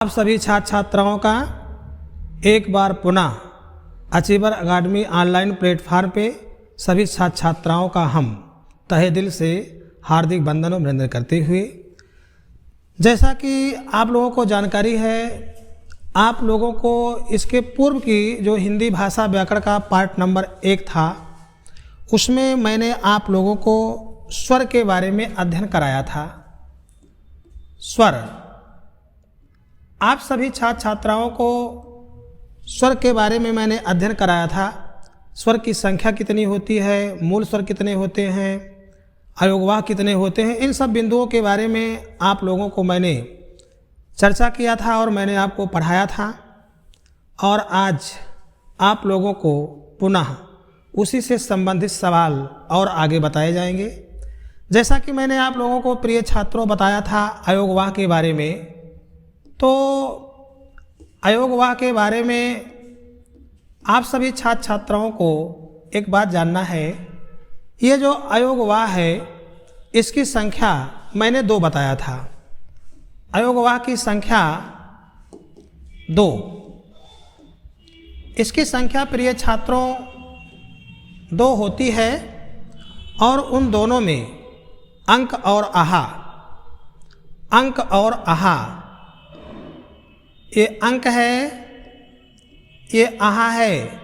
आप सभी छात्र छात्राओं का एक बार पुनः अचीवर अकादमी ऑनलाइन प्लेटफार्म पे सभी छात्र छात्राओं का हम तहे दिल से हार्दिक वंदन और अभिनंदन करते हुए, जैसा कि आप लोगों को जानकारी है, आप लोगों को इसके पूर्व की जो हिंदी भाषा व्याकरण का पार्ट नंबर 1 था, उसमें मैंने आप लोगों को स्वर के बारे में अध्ययन कराया था। स्वर, आप सभी छात्र छात्राओं को स्वर के बारे में मैंने अध्ययन कराया था। स्वर की संख्या कितनी होती है, मूल स्वर कितने होते हैं, अयोगवाह कितने होते हैं, इन सब बिंदुओं के बारे में आप लोगों को मैंने चर्चा किया था और मैंने आपको पढ़ाया था। और आज आप लोगों को पुनः उसी से संबंधित सवाल और आगे बताए जाएंगे। जैसा कि मैंने आप लोगों को प्रिय छात्रों बताया था अयोगवाह के बारे में, तो अयोगवाह के बारे में आप सभी छात्र छात्राओं को एक बात जानना है। ये जो अयोगवाह है, इसकी संख्या मैंने 2 बताया था। अयोगवाह की संख्या 2, इसकी संख्या प्रिय छात्रों 2 होती है और उन दोनों में अंक और आहा, अंक और आहा, ये अंक है, ये आहा है,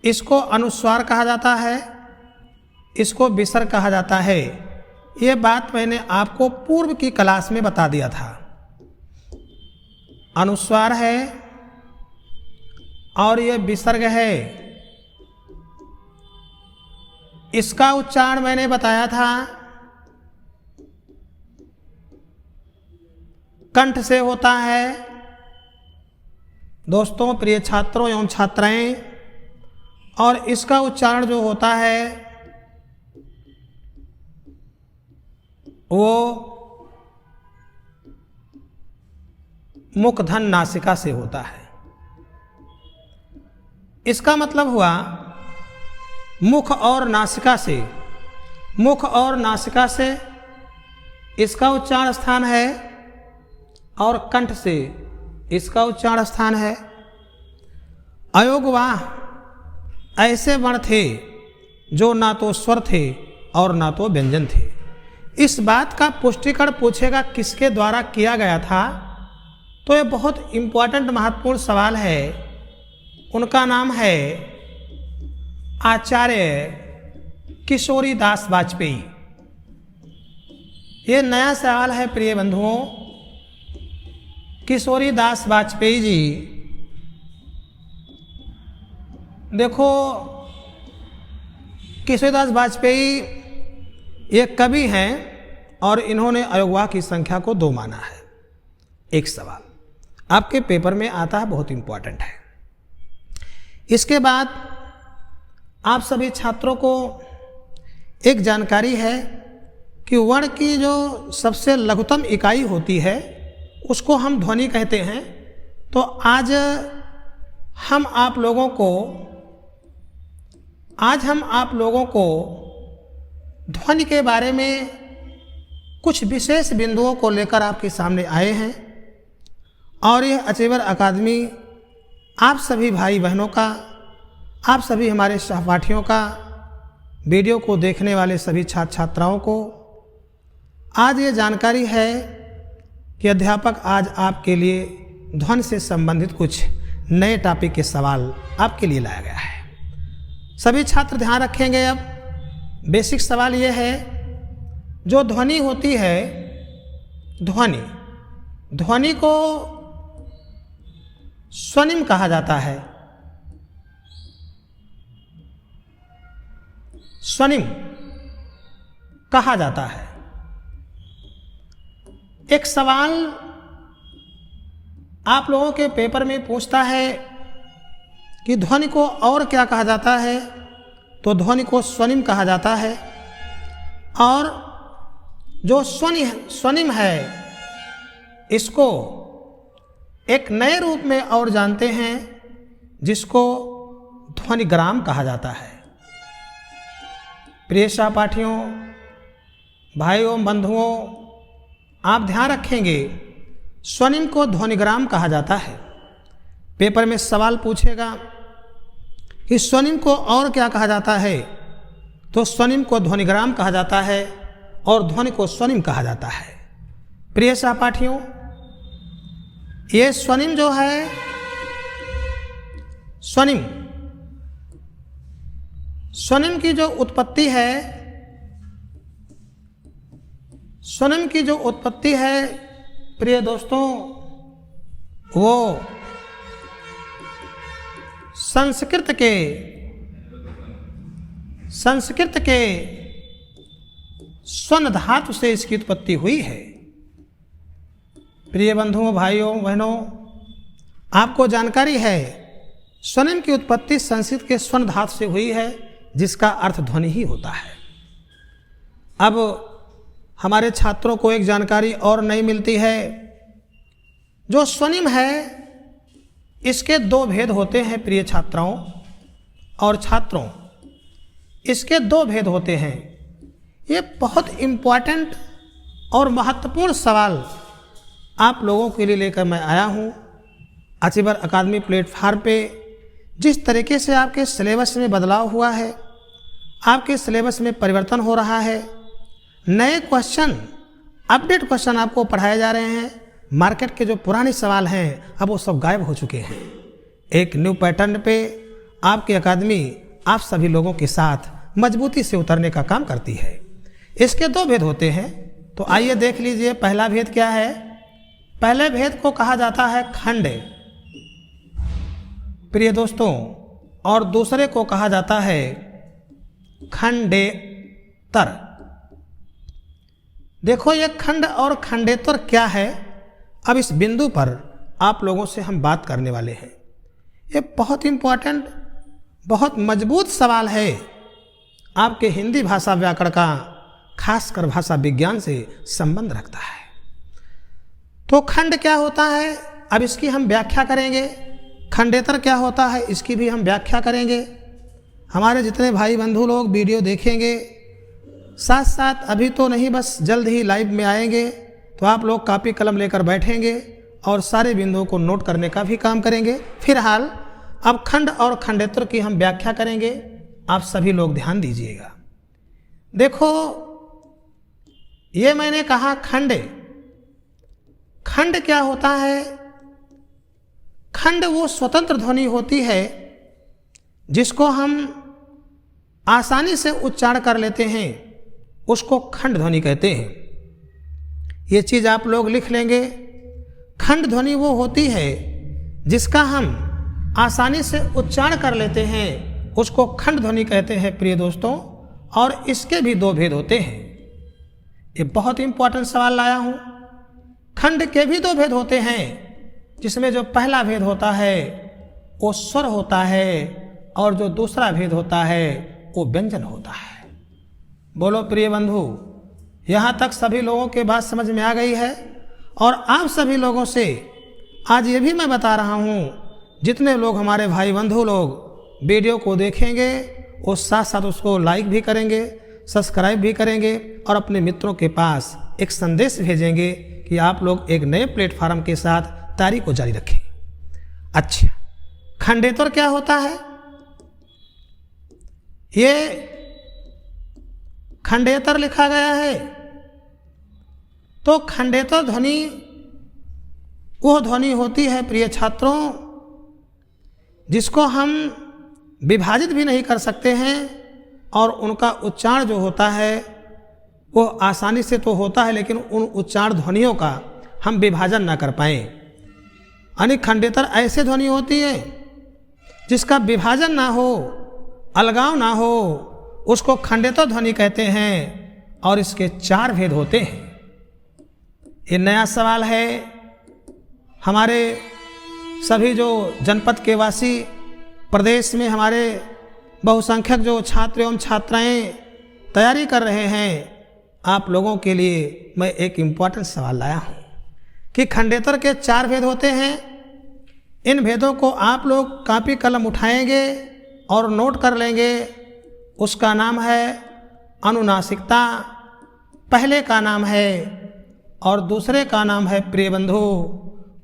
इसको अनुस्वार कहा जाता है, इसको विसर्ग कहा जाता है। ये बात मैंने आपको पूर्व की क्लास में बता दिया था। अनुस्वार है और ये विसर्ग है। इसका उच्चारण मैंने बताया था कंठ से होता है। दोस्तों, प्रिय छात्रों एवं छात्राएं, और इसका उच्चारण जो होता है वो मुखधन नासिका से होता है। इसका मतलब हुआ मुख और नासिका से, मुख और नासिका से इसका उच्चारण स्थान है और कंठ से इसका उच्चारण स्थान है। अयोगवाह ऐसे वर्ण थे जो ना तो स्वर थे और ना तो व्यंजन थे। इस बात का पुष्टिकरण पूछेगा किसके द्वारा किया गया था, तो ये बहुत इम्पोर्टेंट महत्वपूर्ण सवाल है। उनका नाम है आचार्य किशोरी दास वाजपेयी। ये नया सवाल है प्रिय बंधुओं। किशोरी दास वाजपेयी जी, देखो, किशोरी दास वाजपेयी ये कवि हैं और इन्होंने अयोगवाह की संख्या को 2 माना है। एक सवाल आपके पेपर में आता है, बहुत इंपॉर्टेंट है। इसके बाद आप सभी छात्रों को एक जानकारी है कि वर्ण की जो सबसे लघुतम इकाई होती है उसको हम ध्वनि कहते हैं। तो आज हम आप लोगों को ध्वनि के बारे में कुछ विशेष बिंदुओं को लेकर आपके सामने आए हैं। और यह अचीवर अकादमी आप सभी भाई बहनों का, आप सभी हमारे सहपाठियों का, वीडियो को देखने वाले सभी छात्र छात्राओं को आज ये जानकारी है कि अध्यापक आज आपके लिए ध्वनि से संबंधित कुछ नए टॉपिक के सवाल आपके लिए लाया गया है। सभी छात्र ध्यान रखेंगे। अब बेसिक सवाल ये है, जो ध्वनि होती है, ध्वनि को स्वनिम कहा जाता है। स्वनिम कहा जाता है। एक सवाल आप लोगों के पेपर में पूछता है कि ध्वनि को और क्या कहा जाता है, तो ध्वनि को स्वनिम कहा जाता है। और जो स्वनिम है, इसको एक नए रूप में और जानते हैं, जिसको ध्वनिग्राम कहा जाता है। प्रिय सहपाठियों, भाइयों, बंधुओं, आप ध्यान रखेंगे स्वनिम को ध्वनिग्राम कहा जाता है। पेपर में सवाल पूछेगा कि स्वनिम को और क्या कहा जाता है, तो स्वनिम को ध्वनिग्राम कहा जाता है और ध्वनि को स्वनिम कहा जाता है। प्रिय सहपाठियों, ये स्वनिम जो है, स्वनिम की जो उत्पत्ति है, प्रिय दोस्तों, वो संस्कृत के स्वन धातु से इसकी उत्पत्ति हुई है। प्रिय बंधुओं, भाइयों, बहनों, आपको जानकारी है स्वनिम की उत्पत्ति संस्कृत के स्वन धातु से हुई है, जिसका अर्थ ध्वनि ही होता है। अब हमारे छात्रों को एक जानकारी और नई मिलती है। जो स्वनिम है, इसके दो भेद होते हैं। प्रिय छात्राओं और छात्रों, इसके दो भेद होते हैं। ये बहुत इम्पॉर्टेंट और महत्वपूर्ण सवाल आप लोगों के लिए लेकर मैं आया हूँ। अचीवर अकादमी प्लेटफार्म पे जिस तरीके से आपके सिलेबस में बदलाव हुआ है, आपके सिलेबस में परिवर्तन हो रहा है, नए क्वेश्चन, अपडेट क्वेश्चन आपको पढ़ाए जा रहे हैं। मार्केट के जो पुराने सवाल हैं अब वो सब गायब हो चुके हैं। एक न्यू पैटर्न पे आपकी अकादमी आप सभी लोगों के साथ मजबूती से उतरने का काम करती है। इसके दो भेद होते हैं, तो आइए देख लीजिए। पहला भेद क्या है? पहले भेद को कहा जाता है खंड, प्रिय दोस्तों, और दूसरे को कहा जाता है खंडेतर। देखो, ये खंड और खंडेतर क्या है, अब इस बिंदु पर आप लोगों से हम बात करने वाले हैं। ये बहुत इम्पोर्टेंट, बहुत मजबूत सवाल है आपके हिंदी भाषा व्याकरण का, खासकर भाषा विज्ञान से संबंध रखता है। तो खंड क्या होता है, अब इसकी हम व्याख्या करेंगे। खंडेतर क्या होता है, इसकी भी हम व्याख्या करेंगे। हमारे जितने भाई बंधु लोग वीडियो देखेंगे, साथ साथ अभी तो नहीं, बस जल्द ही लाइव में आएंगे, तो आप लोग कॉपी कलम लेकर बैठेंगे और सारे बिंदुओं को नोट करने का भी काम करेंगे। फिलहाल अब खंड और खंडेतर की हम व्याख्या करेंगे। आप सभी लोग ध्यान दीजिएगा। देखो, ये मैंने कहा खंड। खंड क्या होता है? खंड वो स्वतंत्र ध्वनि होती है जिसको हम आसानी से उच्चारण कर लेते हैं, उसको खंड ध्वनि कहते हैं। ये चीज़ आप लोग लिख लेंगे। खंड ध्वनि वो होती है जिसका हम आसानी से उच्चारण कर लेते हैं, उसको खंड ध्वनि कहते हैं प्रिय दोस्तों। और इसके भी दो भेद होते हैं। ये बहुत इंपॉर्टेंट सवाल लाया हूँ। खंड के भी दो भेद होते हैं, जिसमें जो पहला भेद होता है वो स्वर होता है और जो दूसरा भेद होता है वो व्यंजन होता है। बोलो प्रिय बंधु, यहाँ तक सभी लोगों के बात समझ में आ गई है। और आप सभी लोगों से आज ये भी मैं बता रहा हूँ, जितने लोग हमारे भाई बंधु लोग वीडियो को देखेंगे वो साथ साथ उसको लाइक भी करेंगे, सब्सक्राइब भी करेंगे और अपने मित्रों के पास एक संदेश भेजेंगे कि आप लोग एक नए प्लेटफार्म के साथ तैयारी को जारी रखें। अच्छा, खंडेतर क्या होता है? ये खंडेतर लिखा गया है, तो खंडेतर ध्वनि वो ध्वनि होती है प्रिय छात्रों जिसको हम विभाजित भी नहीं कर सकते हैं, और उनका उच्चारण जो होता है वो आसानी से तो होता है, लेकिन उन उच्चारण ध्वनियों का हम विभाजन ना कर पाएँ। यानी खंडेतर ऐसे ध्वनि होती है जिसका विभाजन ना हो, अलगाव ना हो, उसको खंडेतर ध्वनि कहते हैं। और इसके चार भेद होते हैं। ये नया सवाल है। हमारे सभी जो जनपद के वासी, प्रदेश में हमारे बहुसंख्यक जो छात्र एवं छात्राएं तैयारी कर रहे हैं, आप लोगों के लिए मैं एक इम्पॉर्टेंट सवाल लाया हूँ कि खंडेतर के चार भेद होते हैं। इन भेदों को आप लोग कॉपी कलम उठाएंगे और नोट कर लेंगे। उसका नाम है अनुनासिकता, पहले का नाम है और दूसरे का नाम है प्रिय बंधु।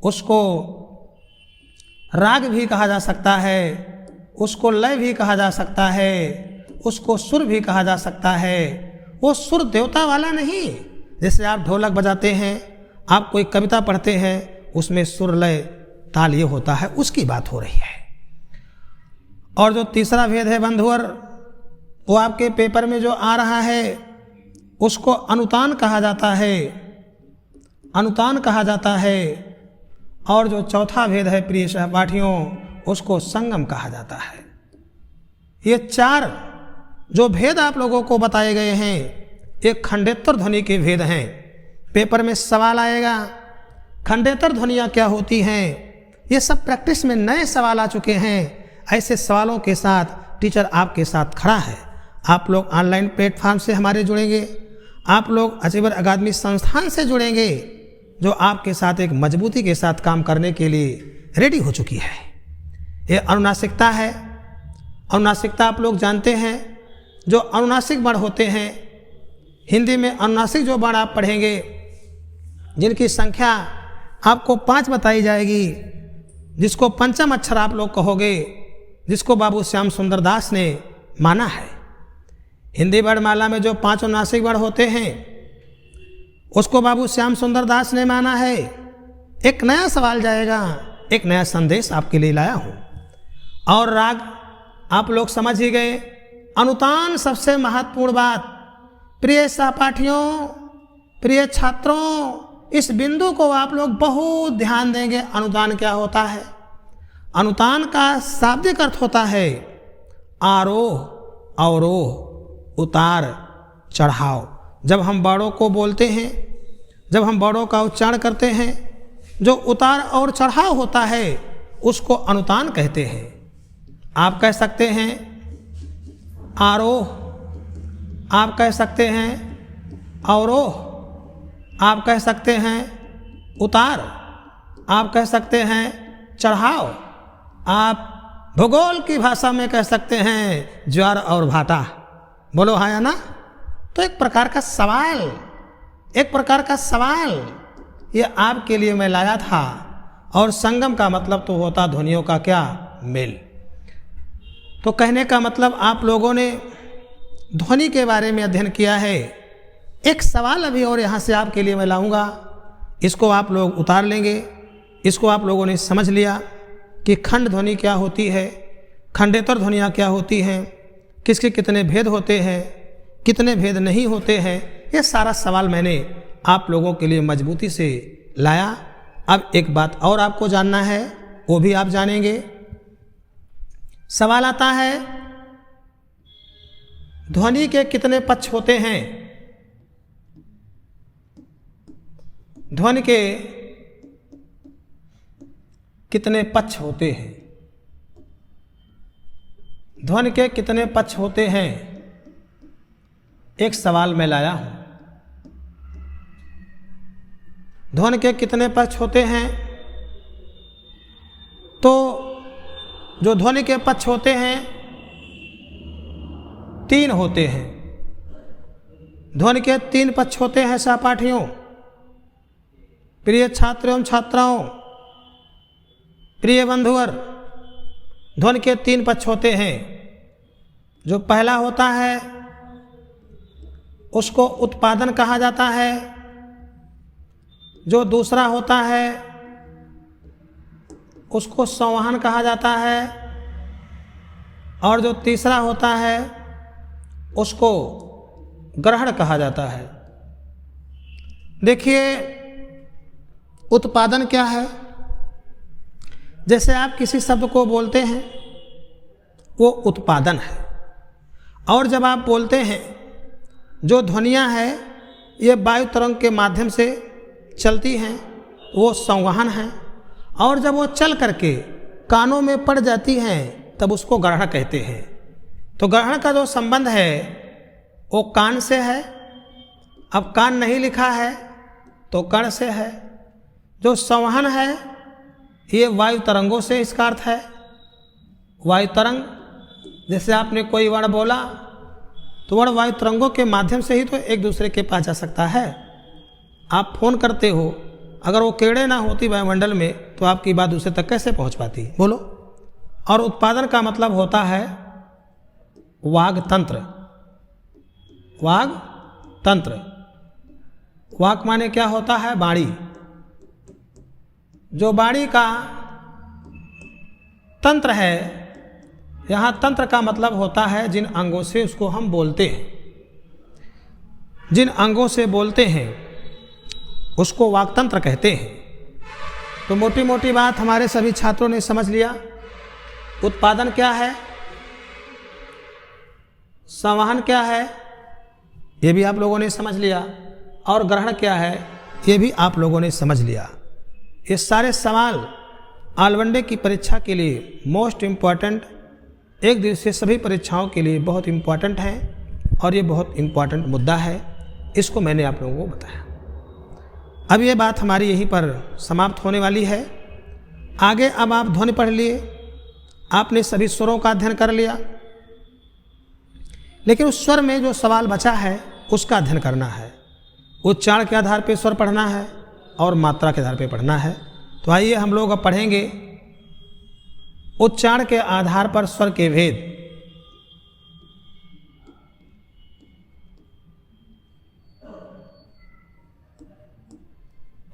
उसको राग भी कहा जा सकता है, उसको लय भी कहा जा सकता है, उसको सुर भी कहा जा सकता है। वो सुर देवता वाला नहीं, जैसे आप ढोलक बजाते हैं, आप कोई कविता पढ़ते हैं, उसमें सुर लय ताल ये होता है, उसकी बात हो रही है। और जो तीसरा भेद है बंधुवर, वो आपके पेपर में जो आ रहा है उसको अनुतान कहा जाता है, अनुतान कहा जाता है। और जो चौथा भेद है प्रिय सहपाठियों, उसको संगम कहा जाता है। ये चार जो भेद आप लोगों को बताए गए हैं, ये खंडेतर ध्वनि के भेद हैं। पेपर में सवाल आएगा खंडेतर ध्वनियाँ क्या होती हैं, ये सब प्रैक्टिस में नए सवाल आ चुके हैं। ऐसे सवालों के साथ टीचर आपके साथ खड़ा है। आप लोग ऑनलाइन प्लेटफॉर्म से हमारे जुड़ेंगे, आप लोग अचीवर अकादमी संस्थान से जुड़ेंगे, जो आपके साथ एक मजबूती के साथ काम करने के लिए रेडी हो चुकी है। ये अनुनासिकता है। अनुनासिकता आप लोग जानते हैं, जो अनुनासिक वर्ण होते हैं, हिंदी में अनुनासिक जो वर्ण आप पढ़ेंगे, जिनकी संख्या आपको 5 बताई जाएगी, जिसको पंचम अक्षर आप लोग कहोगे, जिसको बाबू श्याम सुंदर दास ने माना है। हिंदी वर्णमाला में जो 5 अनुनासिक वर्ण होते हैं, उसको बाबू श्याम सुंदर दास ने माना है। एक नया सवाल जाएगा, एक नया संदेश आपके लिए लाया हूँ। और राग आप लोग समझ ही गए। अनुतान सबसे महत्वपूर्ण बात। प्रिय सहपाठियों, प्रिय छात्रों, इस बिंदु को आप लोग बहुत ध्यान देंगे। अनुतान क्या होता है? अनुतान का शाब्दिक अर्थ होता है आरोह, अवरोह, उतार, चढ़ाव। जब हम वर्णों को बोलते हैं, जब हम वर्णों का उच्चारण करते हैं, जो उतार और चढ़ाव होता है उसको अनुतान कहते हैं। आप कह सकते हैं आरोह, आप कह सकते हैं अवरोह, आप कह सकते हैं उतार, आप कह सकते हैं चढ़ाव, आप भूगोल की भाषा में कह सकते हैं ज्वार और भाटा। बोलो हाँ या ना? तो एक प्रकार का सवाल, एक प्रकार का सवाल ये आपके लिए मैं लाया था। और संगम का मतलब तो होता ध्वनियों का क्या? मेल। तो कहने का मतलब आप लोगों ने ध्वनि के बारे में अध्ययन किया है। एक सवाल अभी और यहाँ से आपके लिए मैं लाऊंगा, इसको आप लोग उतार लेंगे। इसको आप लोगों ने समझ लिया कि खंड ध्वनि क्या होती है, खंडेतर ध्वनियाँ क्या होती हैं, किसके कितने भेद होते हैं, कितने भेद नहीं होते हैं। ये सारा सवाल मैंने आप लोगों के लिए मजबूती से लाया। अब एक बात और आपको जानना है, वो भी आप जानेंगे। सवाल आता है ध्वनि के कितने पक्ष होते हैं? ध्वनि के कितने पक्ष होते हैं? ध्वनि के कितने पक्ष होते हैं? एक सवाल मैं लाया हूं। ध्वनि के कितने पक्ष होते हैं? तो जो ध्वनि के पक्ष होते हैं 3 होते हैं। ध्वनि के 3 पक्ष होते हैं सहपाठियों। प्रिय छात्रों एवं छात्राओं, प्रिय बंधुवर, ध्वनि के 3 पक्ष होते हैं। जो पहला होता है उसको उत्पादन कहा जाता है। जो दूसरा होता है उसको संवहन कहा जाता है। और जो तीसरा होता है उसको ग्रहण कहा जाता है। देखिए उत्पादन क्या है? जैसे आप किसी शब्द को बोलते हैं वो उत्पादन है। और जब आप बोलते हैं, जो ध्वनियाँ हैं ये वायु तरंग के माध्यम से चलती हैं, वो संवहन है। और जब वो चल करके कानों में पड़ जाती हैं तब उसको ग्रहण कहते हैं। तो ग्रहण का जो संबंध है वो कान से है। अब कान नहीं लिखा है तो कर्ण से है। जो संवहन है ये वायु तरंगों से इसका अर्थ है। वायु तरंग, जैसे आपने कोई वर्ण बोला तो वर्ण वायु तरंगों के माध्यम से ही तो एक दूसरे के पास जा सकता है। आप फ़ोन करते हो, अगर वो कीड़े ना होती वायुमंडल में तो आपकी बात दूसरे तक कैसे पहुंच पाती, बोलो। और उत्पादन का मतलब होता है वाग तंत्र। वाग तंत्र, वाक माने क्या होता है? वाणी। जो वाणी का तंत्र है, यहाँ तंत्र का मतलब होता है जिन अंगों से उसको हम बोलते हैं, जिन अंगों से बोलते हैं उसको वाकतंत्र कहते हैं। तो मोटी मोटी बात हमारे सभी छात्रों ने समझ लिया। उत्पादन क्या है, संवहन क्या है, ये भी आप लोगों ने समझ लिया, और ग्रहण क्या है, ये भी आप लोगों ने समझ लिया। ये सारे सवाल ऑल वनडे की परीक्षा के लिए मोस्ट इम्पॉर्टेंट, एक दिवसीय सभी परीक्षाओं के लिए बहुत इम्पॉर्टेंट हैं, और ये बहुत इम्पॉर्टेंट मुद्दा है, इसको मैंने आप लोगों को बताया। अब ये बात हमारी यहीं पर समाप्त होने वाली है। आगे अब आप ध्वनि पढ़ लिए, आपने सभी स्वरों का अध्ययन कर लिया, लेकिन उस स्वर में जो सवाल बचा है उसका अध्ययन करना है। उच्चारण के आधार पर स्वर पढ़ना है और मात्रा के आधार पर पढ़ना है। तो आइए हम लोग अब पढ़ेंगे उच्चारण के आधार पर स्वर के भेद।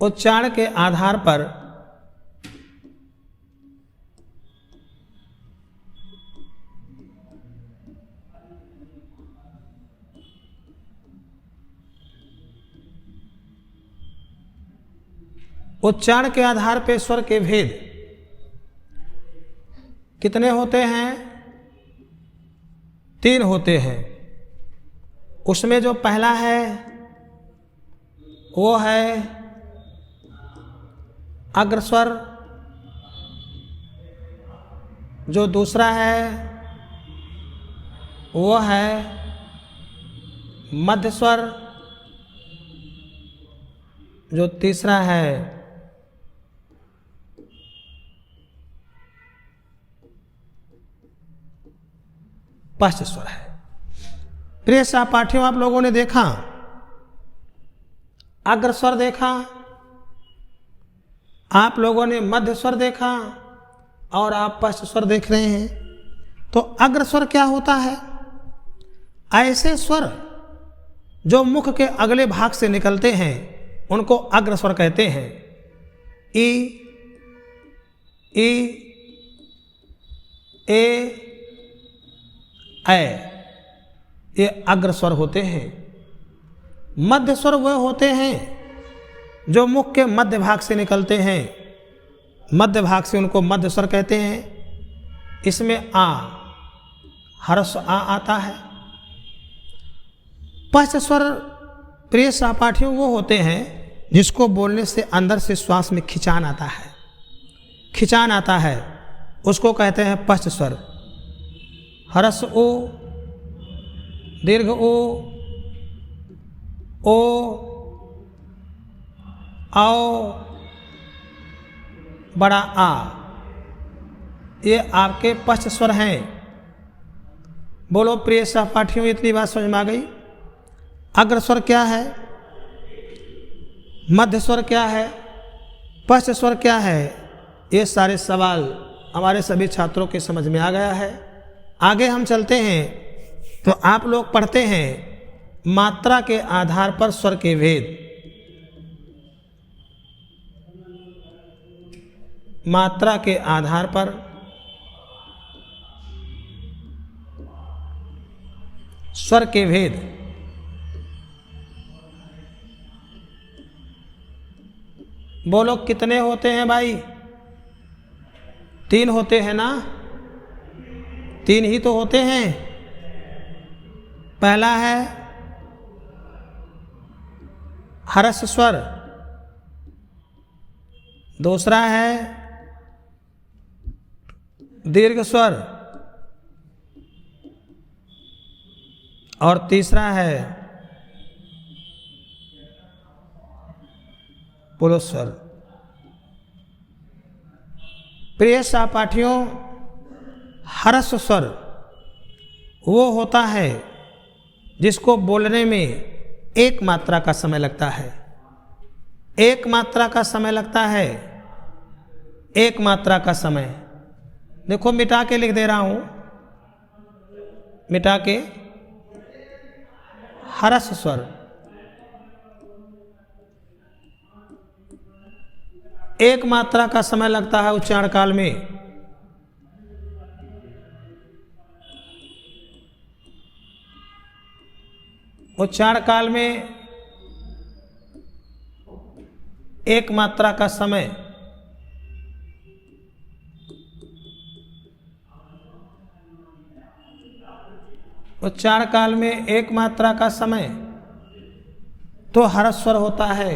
उच्चारण के आधार पर उच्चारण के आधार पर स्वर के भेद कितने होते हैं? 3 होते हैं। उसमें जो पहला है वो है अग्रस्वर, जो दूसरा है वो है मध्यस्वर, जो तीसरा है पश्च स्वर है। प्रिय सहपाठियों, आप लोगों ने देखा अग्रस्वर देखा, आप लोगों ने मध्य स्वर देखा, और आप पश्च स्वर देख रहे हैं। तो अग्रस्वर क्या होता है? ऐसे स्वर जो मुख के अगले भाग से निकलते हैं उनको अग्रस्वर कहते हैं। ई, ए, ये अग्रस्वर होते हैं। मध्य स्वर वह होते हैं जो मुख के मध्य भाग से निकलते हैं, मध्य भाग से उनको मध्य स्वर कहते हैं। इसमें आ, हर्ष आ आता है। पश्च स्वर प्रिय सहपाठियों वो होते हैं जिसको बोलने से अंदर से श्वास में खिंचान आता है, खिंचान आता है, उसको कहते हैं पश्च स्वर। हर्ष ओ, दीर्घ ओ, आओ, बड़ा आ, ये आपके पश्च स्वर हैं। बोलो प्रिय सहपाठियों, इतनी बात समझ में आ गई। अग्रस्वर क्या है, मध्य स्वर क्या है, पश्च स्वर क्या है, ये सारे सवाल हमारे सभी छात्रों के समझ में आ गया है। आगे हम चलते हैं तो आप लोग पढ़ते हैं मात्रा के आधार पर स्वर के भेद। मात्रा के आधार पर स्वर के भेद। बोलो कितने होते हैं भाई? 3 होते हैं ना? 3 ही तो होते हैं। पहला है हर्ष स्वर, दूसरा है दीर्घ स्वर, और तीसरा है पुरुष स्वर। प्रिय सहपाठियों, हर्ष स्वर वो होता है जिसको बोलने में 1 मात्रा का समय लगता है। एक मात्रा का समय लगता है, एक मात्रा का समय। देखो मिटा के लिख दे रहा हूं, मिटा के, हरस स्वर एक मात्रा का समय लगता है उच्चारण काल में। उच्चारण काल में एक मात्रा का समय उच्चारण काल में एक मात्रा का समय तो हरस स्वर होता है।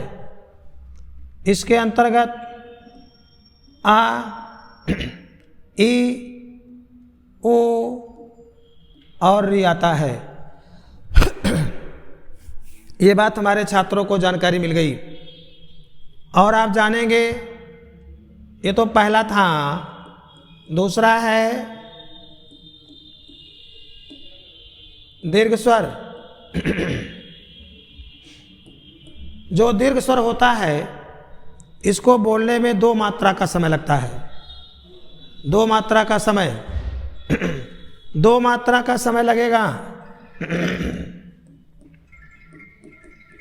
इसके अंतर्गत आ, ई, ओ और री आता है। ये बात हमारे छात्रों को जानकारी मिल गई। और आप जानेंगे, ये तो पहला था, दूसरा है दीर्घ स्वर। जो दीर्घ स्वर होता है इसको बोलने में दो मात्रा का समय लगता है। दो मात्रा का समय, दो मात्रा का समय लगेगा,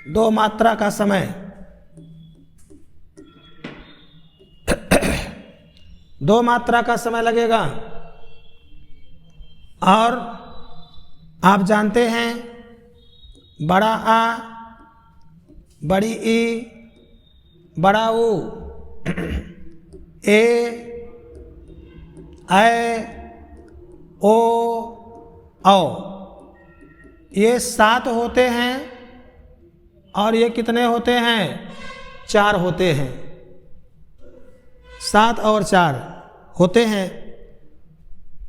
दो मात्रा का समय, दो मात्रा का समय लगेगा। और आप जानते हैं बड़ा आ, बड़ी ई, बड़ा ऊ, ए, ओ, औ, ये 7 होते हैं और ये कितने होते हैं? 4 होते हैं। 7 और 4 होते हैं।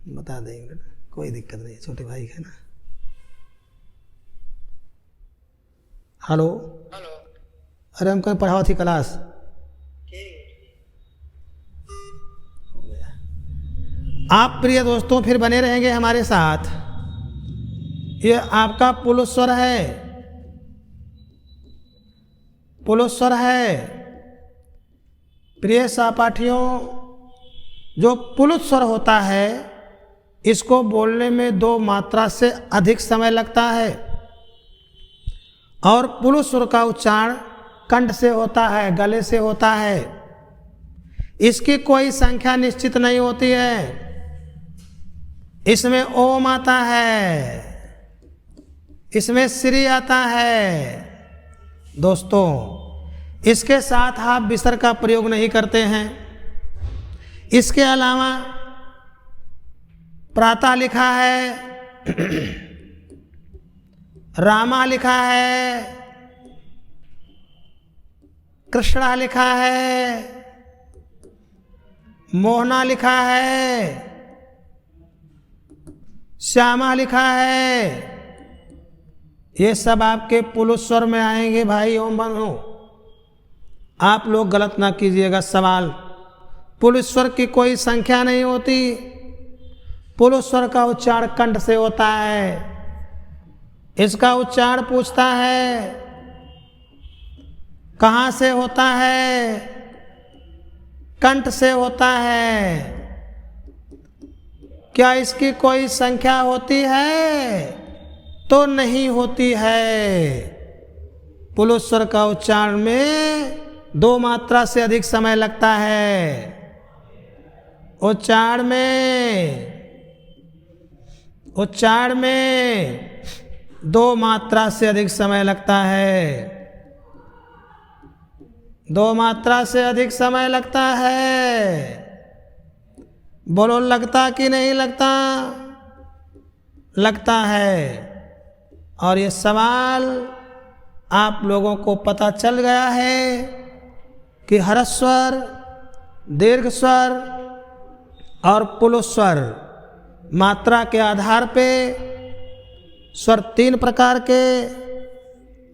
बता देंगे, कोई दिक्कत नहीं, छोटे भाई है ना। Hello hello. अरे हम कहीं पढ़ाओ थी क्लास। आप प्रिय दोस्तों फिर बने रहेंगे हमारे साथ। ये आपका पुलुस स्वर है, पुलुस स्वर है। प्रिय सहपाठियों, जो पुलुस स्वर होता है इसको बोलने में 2 मात्रा से अधिक समय लगता है। और पुलुस स्वर का उच्चारण कंठ से होता है, गले से होता है। इसकी कोई संख्या निश्चित नहीं होती है। इसमें ओम आता है, इसमें श्री आता है। दोस्तों, इसके साथ आप विसर्ग का प्रयोग नहीं करते हैं। इसके अलावा प्रातः लिखा है, रामा लिखा है, कृष्णा लिखा है, मोहना लिखा है, श्यामा लिखा है। ये सब आपके पुलुस स्वर में आएंगे भाई ओम बंधु। आप लोग गलत ना कीजिएगा सवाल। पुलुस स्वर की कोई संख्या नहीं होती। पुलुस स्वर का उच्चारण कंठ से होता है। इसका उच्चारण पूछता है कहाँ से होता है? कंठ से होता है। क्या इसकी कोई संख्या होती है? तो नहीं होती है। पुलुस स्वर का उच्चारण में 2 मात्रा से अधिक समय लगता है। उच्चारण में 2 मात्रा से अधिक समय लगता है। 2 मात्रा से अधिक समय लगता है। बोलो, लगता कि नहीं लगता? लगता है। और ये सवाल आप लोगों को पता चल गया है कि हरस स्वर, दीर्घ स्वर और पुलुस स्वर मात्रा के आधार पे स्वर 3 प्रकार के,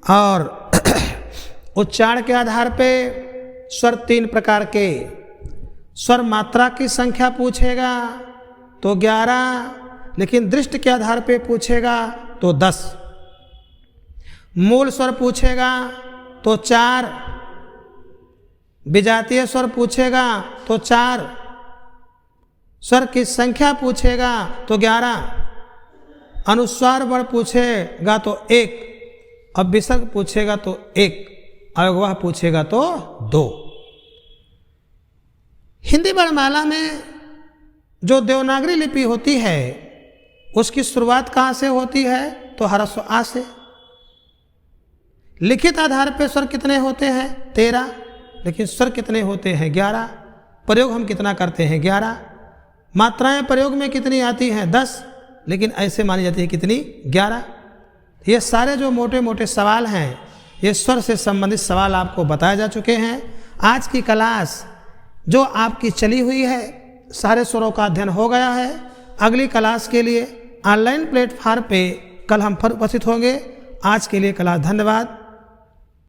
और उच्चारण के आधार पे स्वर 3 प्रकार के। स्वर मात्रा की संख्या पूछेगा तो 11, लेकिन दृष्टि के आधार पे पूछेगा तो 10। मूल स्वर पूछेगा तो 4, विजातीय स्वर पूछेगा तो 4, स्वर की संख्या पूछेगा तो 11, अनुस्वार वर्ण पूछेगा तो 1, अब विसर्ग पूछेगा तो 1, अव्ययवाह पूछेगा तो 2। हिंदी वर्णमाला में जो देवनागरी लिपि होती है उसकी शुरुआत कहाँ से होती है? तो ह्रस्व आ से। लिखित आधार पर स्वर कितने होते हैं? 13, लेकिन स्वर कितने होते हैं? 11। प्रयोग हम कितना करते हैं? 11। मात्राएं प्रयोग में कितनी आती हैं? 10, लेकिन ऐसे मानी जाती है कितनी? 11। ये सारे जो मोटे मोटे सवाल हैं ये स्वर से संबंधित सवाल आपको बताए जा चुके हैं। आज की क्लास जो आपकी चली हुई है सारे स्वरों का अध्ययन हो गया है। अगली क्लास के लिए ऑनलाइन प्लेटफार्म पे कल हम फिर उपस्थित होंगे। आज के लिए क्लास धन्यवाद।